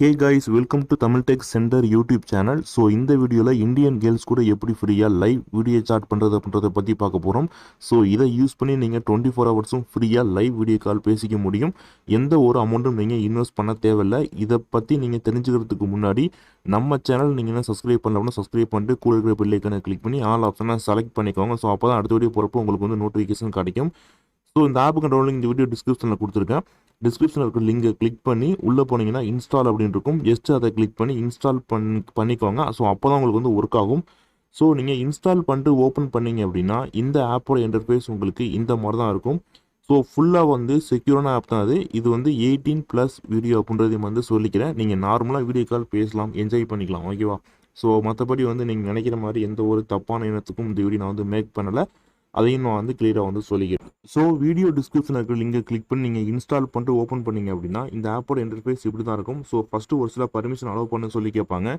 Hey guys, welcome to Tamil Tech Center YouTube channel. So இந்த வீடியோவில் Indian girls கூட எப்படி ஃப்ரீயாக லைவ் வீடியோ சாட் பண்ணுறது அப்படின்றத பற்றி பார்க்க போகிறோம். ஸோ இதை யூஸ் பண்ணி நீங்கள் 24 ஹவர்ஸும் ஃப்ரீயாக லைவ் வீடியோ கால் பேசிக்க முடியும். எந்த ஒரு அமௌண்ட்டும் நீங்கள் இன்வெஸ்ட் பண்ண தேவையில்லை. இதை பற்றி நீங்கள் தெரிஞ்சுக்கிறதுக்கு முன்னாடி நம்ம சேனல் நீங்கள் என்ன சப்ஸ்கிரைப் பண்ணலாம்னா சப்ஸ்கிரைப் பண்ணிட்டு கூட இருக்கிற பெல் ஐக்கானை கிளிக் பண்ணி ஆல் ஆப்ஷனை செலக்ட் பண்ணிக்கோங்க. ஸோ அப்போ தான் அடுத்த வீடியோ போகிறப்போ உங்களுக்கு வந்து நோட்டிஃபிகேஷன் கிடைக்கும். ஸோ இந்த ஆப்புக்கு டவுன்லோட் இந்த வீடியோ டிஸ்கிரிப்ஷனில் கொடுத்துருக்கேன். டிஸ்கிரிப்ஷனில் இருக்க லிங்கை கிளிக் பண்ணி உள்ளே போனீங்கன்னா இன்ஸ்டால் அப்படின்னு இருக்கும். ஜஸ்ட் அதை கிளிக் பண்ணி இன்ஸ்டால் பண்ணிக்கோங்க. ஸோ அப்போ தான் உங்களுக்கு வந்து ஒர்க் ஆகும். ஸோ நீங்கள் இன்ஸ்டால் பண்ணிட்டு ஓப்பன் பண்ணீங்க அப்படின்னா இந்த ஆப்போட இன்டர்ஃபேஸ் உங்களுக்கு இந்த மாதிரி தான் இருக்கும். ஸோ ஃபுல்லாக வந்து செக்யூரான ஆப் தான் அது. இது வந்து 18+ வீடியோ அப்படின்றதையும் வந்து சொல்லிக்கிறேன். நீங்கள் நார்மலாக வீடியோ கால் பேசலாம், என்ஜாய் பண்ணிக்கலாம், ஓகேவா? ஸோ மற்றபடி வந்து நீங்கள் நினைக்கிற மாதிரி எந்த ஒரு தப்பான எண்ணத்துக்கும் இந்த வீடியோ நான் வந்து மேக் பண்ணலை. அதையும் நான் வந்து கிளியராக வந்து சொல்லிக்கிறேன். ஸோ வீடியோ டிஸ்கிரிப்ஷனில் இருக்கிற லிங்கை கிளிக் பண்ணி நீங்கள் இன்ஸ்டால் பண்ணிட்டு ஓப்பன் பண்ணீங்க அப்படின்னா இந்த ஆப்போட இன்டர்ஃபேஸ் இப்படி தான் இருக்கும். ஸோ ஃபஸ்ட்டு ஒரு சில பர்மிஷன் அலோவ் பண்ண சொல்லி கேட்பாங்க.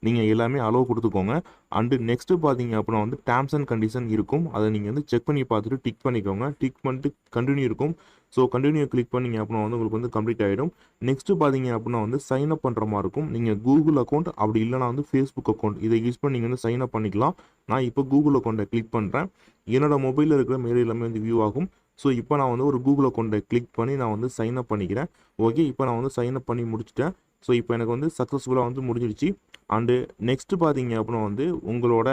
நீங்கள் எல்லாமே அலோவ் கொடுத்துக்கோங்க. அண்டு நெக்ஸ்ட்டு பார்த்தீங்க அப்படின்னா வந்து டேர்ம்ஸ் அண்ட் கண்டிஷன் இருக்கும். அதை நீங்கள் வந்து செக் பண்ணி பார்த்துட்டு டிக் பண்ணிக்கோங்க. டிக் பண்ணிட்டு கண்டினியூ இருக்கும். ஸோ கண்டினியூ கிளிக் பண்ணிங்க அப்படின்னா வந்து உங்களுக்கு வந்து கம்ப்ளீட் ஆகிடும். நெக்ஸ்ட்டு பார்த்தீங்க அப்படின்னா வந்து சைன் அப் பண்ணுற மாதிரி இருக்கும். நீங்கள் கூகுள் அக்கௌண்ட் அப்படி இல்லைனா வந்து ஃபேஸ்புக் அக்கௌண்ட் இதை யூஸ் பண்ணி நீங்கள் வந்து சைன் அப் பண்ணிக்கலாம். நான் இப்போ கூகுள் அக்கௌண்ட்டை கிளிக் பண்ணுறேன். என்னோடய மொபைலில் இருக்கிற மெயில் எல்லாமே வந்து வியூ ஆகும். ஸோ இப்போ நான் வந்து ஒரு கூகுள் அக்கௌண்ட்டை கிளிக் பண்ணி நான் வந்து சைன் அப் பண்ணிக்கிறேன். ஓகே, இப்போ நான் வந்து சைன் அப் பண்ணி முடிச்சிட்டேன். ஸோ இப்போ எனக்கு வந்து சக்ஸஸ்ஃபுல்லாக வந்து முடிஞ்சிடுச்சு. அண்டு நெக்ஸ்ட்டு பார்த்தீங்க அப்படின்னா வந்து உங்களோட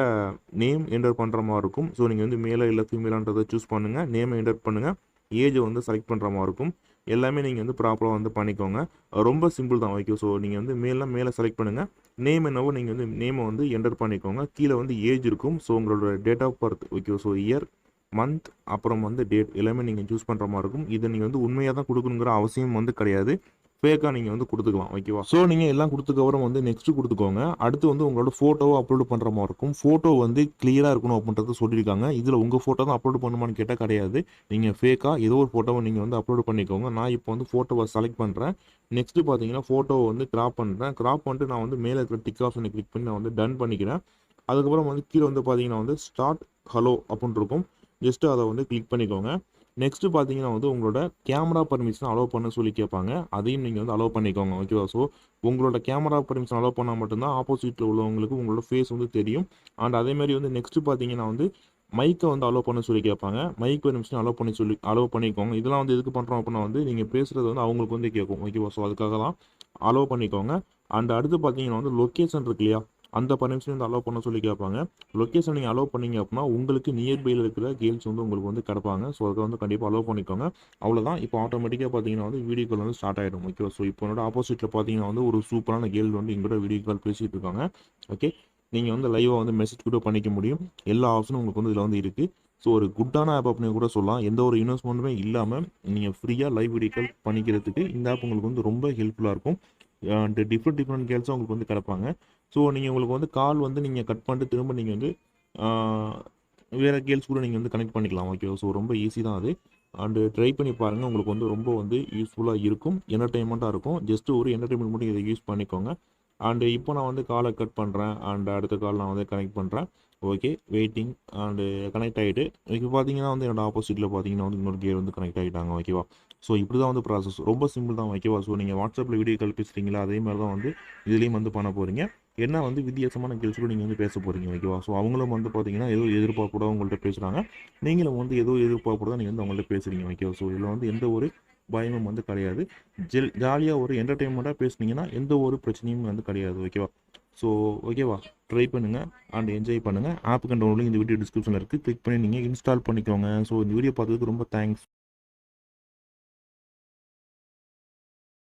நேம் என்டர் பண்ணுற மாதிரி இருக்கும். ஸோ நீங்கள் வந்து மேலே இல்லை ஃபீமேலான்றதை சூஸ் பண்ணுங்கள். நேமை என்டர் பண்ணுங்கள். ஏஜை வந்து செலக்ட் பண்ணுற மாதிரி இருக்கும். எல்லாமே நீங்கள் வந்து ப்ராப்பராக வந்து பண்ணிக்கோங்க. ரொம்ப சிம்பிள் தான், ஓகே. ஸோ நீங்கள் வந்து மேலே செலக்ட் பண்ணுங்கள். நேம் என்னவோ நீங்கள் வந்து நேமை வந்து என்டர் பண்ணிக்கோங்க. கீழே வந்து ஏஜ் இருக்கும். ஸோ உங்களோட date of birth, okay. So year, month, அப்புறம் வந்து டேட் எல்லாமே நீங்கள் சூஸ் பண்ணுற மாதிரி இருக்கும். இதை நீங்கள் வந்து உண்மையாக தான் கொடுக்கணுங்கிற அவசியம் வந்து கிடையாது. ஃபேக்காக நீங்கள் வந்து கொடுத்துக்கலாம், ஓகேவா? ஸோ நீங்கள் எல்லாம் கொடுத்துக்கப்புறம் வந்து நெக்ஸ்ட்டு கொடுத்துக்கோங்க. அடுத்து வந்து உங்களோட ஃபோட்டோவை அப்லோட் பண்ணுற மாதிரி இருக்கும். ஃபோட்டோ வந்து கிளியராக இருக்கணும் அப்படின்றது சொல்லியிருக்காங்க. இதில் உங்கள் ஃபோட்டோ தான் அப்லோட் பண்ணுமான்னு கேட்டால் கிடையாது. நீங்கள் ஃபேக்காக ஏதோ ஒரு ஃபோட்டோவை நீங்கள் வந்து அப்லோட் பண்ணிக்கோங்க. நான் இப்போ வந்து ஃபோட்டோவை செலக்ட் பண்ணுறேன். நெக்ஸ்ட்டு பார்த்தீங்கன்னா ஃபோட்டோவை வந்து கிராப் பண்ணுறேன். கிராப் பண்ணிட்டு நான் வந்து மேலே இருக்கிற டிக் ஆப்ஷனை கிளிக் பண்ணி நான் வந்து டன் பண்ணிக்கிறேன். அதுக்கப்புறம் வந்து கீழே வந்து பார்த்தீங்கன்னா வந்து ஸ்டார்ட் ஹலோ அப்படின்னு இருக்கும். ஜஸ்ட்டு அதை வந்து கிளிக் பண்ணிக்கோங்க. நெக்ஸ்ட்டு பார்த்தீங்கன்னா வந்து உங்களோட கேமரா பர்மிஷன் அலோவ் பண்ண சொல்லி கேட்பாங்க. அதையும் நீங்கள் வந்து அலோவ் பண்ணிக்கோங்க, ஓகேவா? ஸோ உங்களோட கேமரா பர்மிஷன் அலோவ் பண்ணால் மட்டும்தான் ஆப்போசிட்டில் உள்ளவங்களுக்கு உங்களோட ஃபேஸ் வந்து தெரியும். அண்ட் அதேமாதிரி வந்து நெக்ஸ்ட்டு பார்த்தீங்கன்னா வந்து மைக்கை வந்து அலோவ் பண்ண சொல்லி கேட்பாங்க. மைக் பர்மிஷன் அலோவ் பண்ணிக்கோங்க. இதெல்லாம் வந்து எதுக்கு பண்ணுறோம் அப்படின்னா வந்து நீங்கள் பேசுகிறது வந்து அவங்களுக்கு வந்து கேட்கும், ஓகேவா? ஸோ அதுக்காக தான் அலோவ் பண்ணிக்கோங்க. அண்ட் அடுத்து பார்த்தீங்கன்னா வந்து லொக்கேஷன் இருக்கு இல்லையா, அந்த பர்மிஷன் வந்து அலோவ் பண்ண சொல்லி கேட்பாங்க. லொக்கேஷன் நீங்கள் அலோவ் பண்ணீங்க அப்படின்னா உங்களுக்கு நியர்பையில் இருக்கிற கேர்ள்ஸ் வந்து உங்களுக்கு வந்து கிடப்பாங்க. ஸோ அதை வந்து கண்டிப்பாக அலோவ் பண்ணிக்கோங்க. அவ்வளோதான். இப்போ ஆட்டோமேட்டிக்காக பார்த்தீங்கன்னா வந்து வீடியோ கால் வந்து ஸ்டார்ட் ஆகிடும், ஓகேவா? ஸோ இப்போ என்னோட ஆப்போசிட்டில் பார்த்தீங்கன்னா வந்து ஒரு சூப்பரான கேர்ள் வந்து எங்களோட வீடியோ கால் பேசிகிட்டு இருக்காங்க, ஓகே. நீங்கள் வந்து லைவாக வந்து மெசேஜ் கூட பண்ணிக்க முடியும். எல்லா ஆப்ஷனும் உங்களுக்கு வந்து இதில் வந்து இருக்குது. ஸோ ஒரு குட்டான ஆப் அப்படின்னு கூட சொல்லலாம். எந்த ஒரு இன்வெஸ்ட்மெண்ட்டுமே இல்லாமல் நீங்கள் ஃப்ரீயாக லைவ் வீடியோ கால் பண்ணிக்கிறதுக்கு இந்த ஆப் உங்களுக்கு வந்து ரொம்ப ஹெல்ப்ஃபுல்லாக இருக்கும். அண்ட் டிஃப்ரெண்ட் கேர்ள்ஸும் உங்களுக்கு வந்து கிடப்பாங்க. ஸோ நீங்கள் உங்களுக்கு வந்து கால் வந்து நீங்கள் கட் பண்ணிட்டு திரும்ப நீங்கள் வந்து வேறு கேர்ள்ஸ் கூட நீங்கள் வந்து கனெக்ட் பண்ணிக்கலாம், ஓகே. ஸோ ரொம்ப ஈஸி தான் அது. அண்டு ட்ரை பண்ணி பாருங்கள். உங்களுக்கு வந்து ரொம்ப வந்து யூஸ்ஃபுல்லாக இருக்கும், என்டர்டெயின்மெண்ட்டாக இருக்கும். ஜஸ்ட்டு ஒரு என்டர்டெயின்மெண்ட் மட்டும் இதை யூஸ் பண்ணிக்கோங்க. அண்டு இப்போ நான் வந்து காலை கட் பண்ணுறேன். அண்ட் அடுத்த கால் நான் வந்து கனெக்ட் பண்ணுறேன், ஓகே. வெயிட்டிங் அண்டு கனெக்ட் ஆகிட்டு இப்போ பார்த்தீங்கன்னா வந்து என்னோட ஆப்போசிட்டில் பார்த்தீங்கன்னா வந்து இன்னொரு கேர் வந்து கனெக்ட் ஆகிட்டாங்க, ஓகேவா? ஸோ இப்படி தான் வந்து ப்ராசஸ். ரொம்ப சிம்பிள் தான், ஓகேவா? ஸோ நீங்கள் வாட்ஸ்அப்பில் வீடியோ கால் பேசுகிறீங்களா அதே மாதிரி தான் வந்து இதுலேயும் வந்து பண்ண போகிறீங்க. என்ன வந்து வித்தியாசமான கேர்ள்ஸ் கூட நீங்கள் வந்து பேச போகிறீங்க, ஓகேவா? ஸோ அவங்களும் வந்து பார்த்தீங்கன்னா ஏதோ எதிர்பார்க்கூட உங்கள்கிட்ட பேசுகிறாங்க. நீங்களும் வந்து ஏதோ எதிர்பார்க்கூட நீங்கள் வந்து அவங்கள்ட்ட பேசுகிறீங்க, ஓகேவா? ஸோ இதில் வந்து எந்த ஒரு பயமும் வந்து கிடையாது. ஜாலியாக ஒரு என்டர்டெயின்மெண்ட்டாக பேசுனீங்கன்னா எந்த ஒரு பிரச்சனையும் வந்து கிடையாது, ஓகேவா? ஸோ ஓகேவா, ட்ரை பண்ணுங்கள் அண்ட் என்ஜாய் பண்ணுங்கள். ஆப்புக்கு டவுன்லோடிங் இந்த வீடியோ டிஸ்கிரிப்ஷனில் இருக்குது. கிளிக் பண்ணி நீங்கள் இன்ஸ்டால் பண்ணிக்கோங்க. ஸோ இந்த வீடியோ பார்த்ததுக்கு ரொம்ப தேங்க்ஸ்.